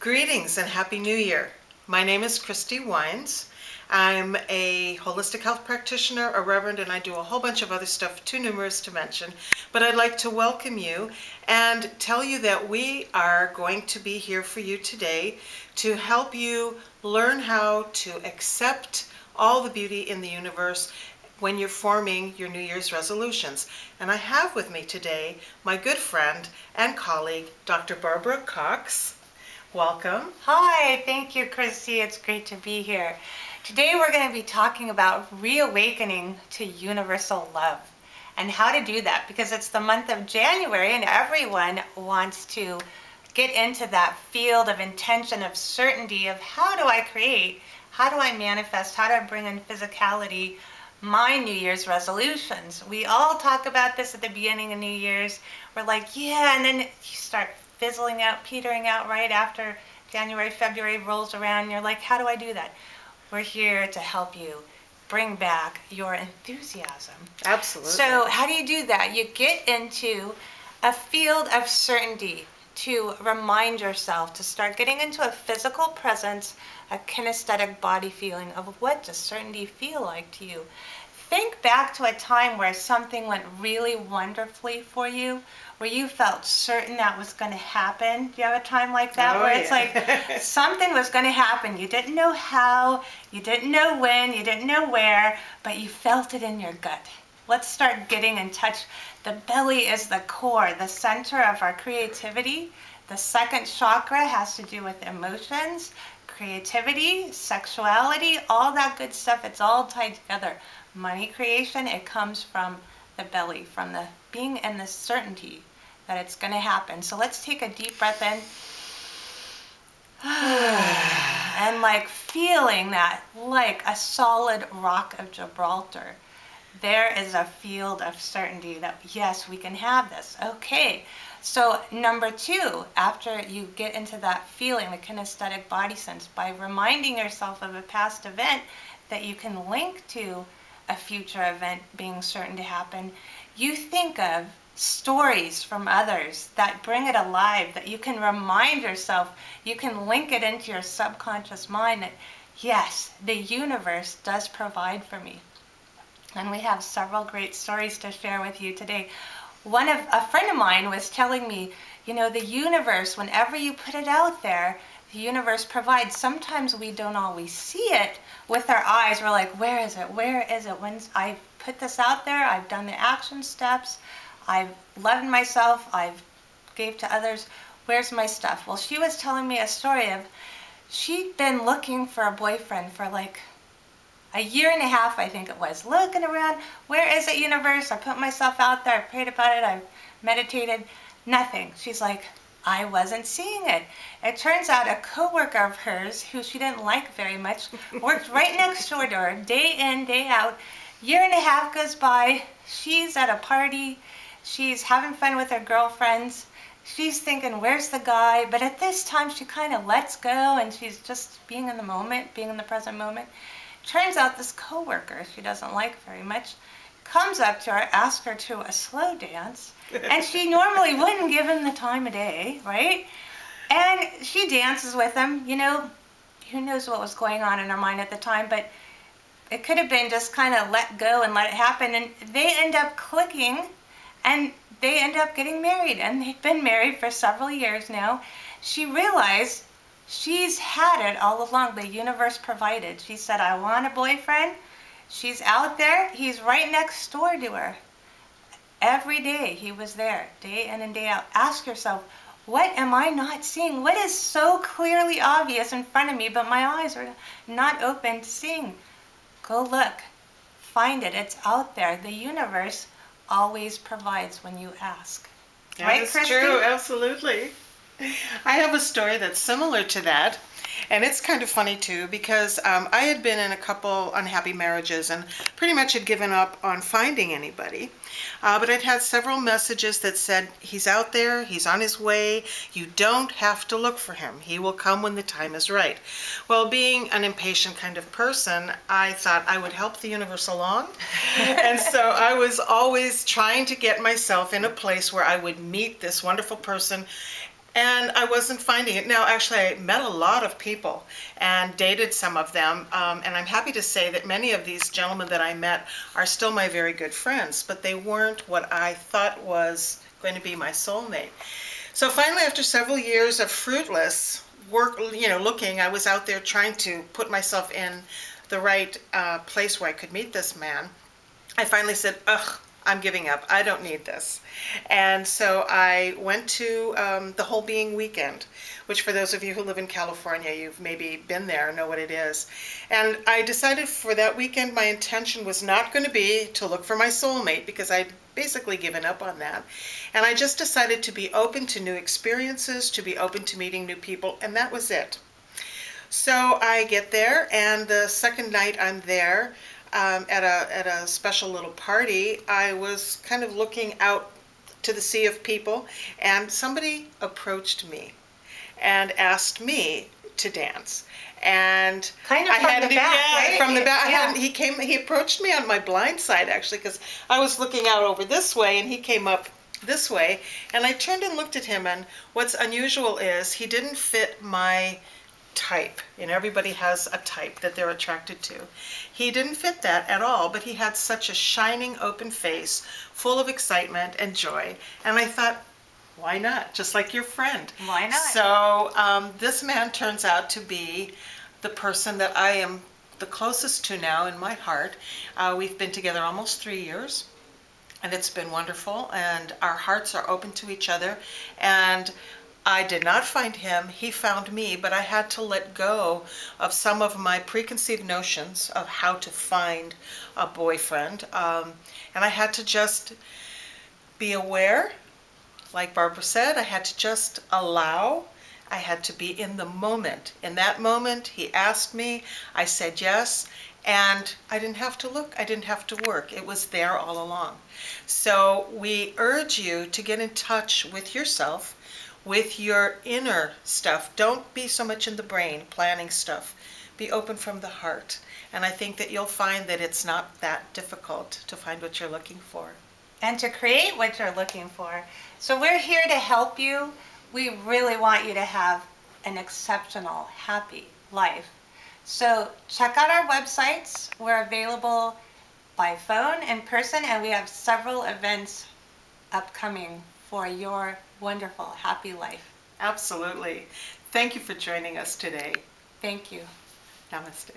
Greetings and Happy New Year. My name is Christy Wines. I'm a holistic health practitioner, a reverend, and I do a whole bunch of other stuff too numerous to mention. But I'd like to welcome you and tell you that we are going to be here for you today to help you learn how to accept all the beauty in the universe when you're forming your New Year's resolutions. And I have with me today my good friend and colleague, Dr. Barbara Cox. Welcome. Hi, thank you, Christy. It's great to be here. Today we're going to be talking about reawakening to universal love and how to do that, because it's the month of January and everyone wants to get into that field of intention, of certainty, of how do I create, how do I manifest, how do I bring in physicality, my New Year's resolutions. We all talk about this at the beginning of New Year's. We're like, yeah, and then you start fizzling out, petering out right after January, February rolls around. And you're like, how do I do that? We're here to help you bring back your enthusiasm. Absolutely. So how do you do that? You get into a field of certainty to remind yourself to start getting into a physical presence, a kinesthetic body feeling of what does certainty feel like to you. Think back to a time where something went really wonderfully for you, where you felt certain that was going to happen. Do you have a time like that where it's like something was going to happen? You didn't know how, you didn't know when, you didn't know where, but you felt it in your gut. Let's start getting in touch. The belly is the core, the center of our creativity. The second chakra has to do with emotions, creativity, sexuality, all that good stuff. It's all tied together. Money creation, it comes from the belly, from the being in the certainty that it's going to happen. So let's take a deep breath in. And like feeling that like a solid rock of Gibraltar. There is a field of certainty that yes, we can have this. Okay. So number two, after you get into that feeling, the kinesthetic body sense, by reminding yourself of a past event that you can link to a future event being certain to happen, you think of stories from others that bring it alive, that you can remind yourself, you can link it into your subconscious mind that yes, the universe does provide for me. And we have several great stories to share with you today. A friend of mine was telling me, you know, the universe, whenever you put it out there, the universe provides. Sometimes we don't always see it with our eyes. We're like, where is it? Where is it? When I put this out there, I've done the action steps, I've loved myself, I've gave to others. Where's my stuff? Well, she was telling me a story of she'd been looking for a boyfriend for like a year and a half, I think it was, looking around. Where is it, universe? I put myself out there. I prayed about it. I meditated. Nothing. She's like, I wasn't seeing it. It turns out a coworker of hers, who she didn't like very much, worked right next door to her, day in, day out. Year and a half goes by. She's at a party. She's having fun with her girlfriends. She's thinking, where's the guy? But at this time, she kind of lets go, and she's just being in the moment, being in the present moment. Turns out this coworker she doesn't like very much comes up to her, asks her to a slow dance, and she normally wouldn't give him the time of day, right? And she dances with him. You know, who knows what was going on in her mind at the time, but it could have been just kind of let go and let it happen, and they end up clicking, and they end up getting married, and they've been married for several years now. She realized she's had it all along. The universe provided. She said, I want a boyfriend. She's out there. He's right next door to her. Every day he was there, day in and day out. Ask yourself, what am I not seeing? What is so clearly obvious in front of me, but my eyes are not open to seeing? Go look. Find it. It's out there. The universe always provides when you ask. Yeah, right, that's Christy? true. Absolutely. I have a story that's similar to that, and it's kind of funny too, because I had been in a couple unhappy marriages and pretty much had given up on finding anybody, but I'd had several messages that said, he's out there, he's on his way, you don't have to look for him, he will come when the time is right. Well, being an impatient kind of person, I thought I would help the universe along, and so I was always trying to get myself in a place where I would meet this wonderful person and I wasn't finding it. Now, actually, I met a lot of people and dated some of them, and I'm happy to say that many of these gentlemen that I met are still my very good friends, but they weren't what I thought was going to be my soulmate. So finally, after several years of fruitless work, looking, I was out there trying to put myself in the right place where I could meet this man. I finally said, ugh, I'm giving up. I don't need this. And so I went to the Whole Being Weekend, which for those of you who live in California, you've maybe been there and know what it is. And I decided for that weekend my intention was not going to be to look for my soulmate because I'd basically given up on that. And I just decided to be open to new experiences, to be open to meeting new people, and that was it. So I get there, and the second night I'm there, at a special little party, I was kind of looking out to the sea of people, and somebody approached me and asked me to dance. And Kind of I from had the to, back, yeah, right? from the back. Yeah. He approached me on my blind side actually, because I was looking out over this way, and he came up this way, and I turned and looked at him. And what's unusual is he didn't fit my type, and everybody has a type that they're attracted to. He didn't fit that at all, but he had such a shining open face full of excitement and joy, and I thought, why not? Just like your friend. Why not? So this man turns out to be the person that I am the closest to now in my heart. We've been together almost 3 years, and it's been wonderful, and our hearts are open to each other. And I did not find him, he found me, but I had to let go of some of my preconceived notions of how to find a boyfriend. And I had to just be aware, like Barbara said, I had to just allow. I had to be in the moment. In that moment, he asked me, I said yes, and I didn't have to look, I didn't have to work. It was there all along. So we urge you to get in touch with yourself, with your inner stuff. Don't be so much in the brain planning stuff. Be open from the heart. And I think that you'll find that it's not that difficult to find what you're looking for. And to create what you're looking for. So we're here to help you. We really want you to have an exceptional, happy life. So check out our websites. We're available by phone, in person, and we have several events upcoming for your wonderful, happy life. Absolutely. Thank you for joining us today. Thank you. Namaste.